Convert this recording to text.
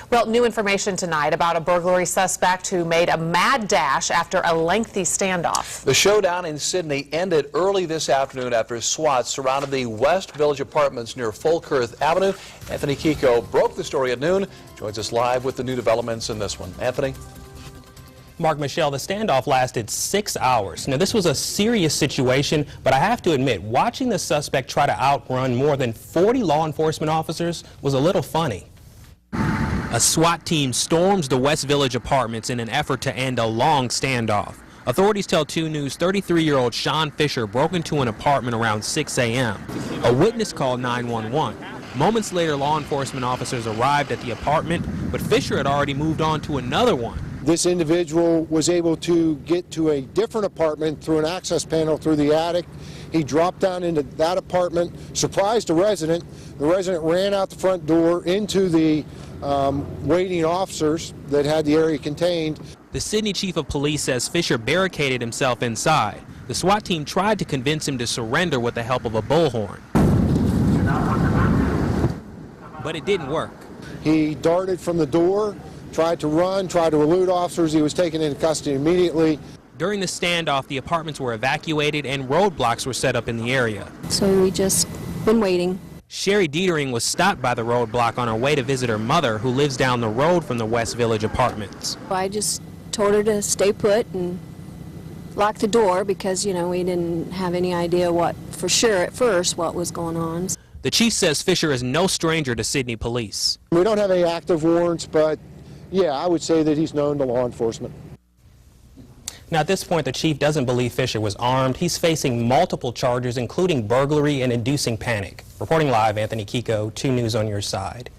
Well, new information tonight about a burglary suspect who made a mad dash after a lengthy standoff. The showdown in Sydney ended early this afternoon after SWAT surrounded the West Village apartments near Folkerth Avenue. Anthony KIEKOW broke the story at noon. Joins us live with the new developments in this one. Anthony? Mark, Michelle, the standoff lasted 6 hours. Now, this was a serious situation, but I have to admit, watching the suspect try to outrun more than 40 law enforcement officers was a little funny. A SWAT team storms the West Village apartments in an effort to end a long standoff. Authorities tell 2 News 33-year-old Sean Fisher broke into an apartment around 6 a.m. A witness called 911. Moments later, law enforcement officers arrived at the apartment, but Fisher had already moved on to another one. This individual was able to get to a different apartment through an access panel through the attic. He dropped down into that apartment, surprised a resident. The resident ran out the front door into the waiting officers that had the area contained. The Sydney chief of police says Fisher barricaded himself inside. The SWAT team tried to convince him to surrender with the help of a bullhorn, but it didn't work. He darted from the door, tried to run, tried to elude officers. He was taken into custody immediately. During the standoff, the apartments were evacuated and roadblocks were set up in the area. So we just been waiting. Sherry Dietering was stopped by the roadblock on her way to visit her mother, who lives down the road from the West Village apartments. I just told her to stay put and lock the door because, you know, we didn't have any idea what, for sure at first, what was going on. The chief says Fisher is no stranger to Sydney police. We don't have any active warrants, but yeah, I would say that he's known to law enforcement. Now, at this point, the chief doesn't believe Fisher was armed. He's facing multiple charges, including burglary and inducing panic. Reporting live, Anthony KIEKOW, 2 News on your side.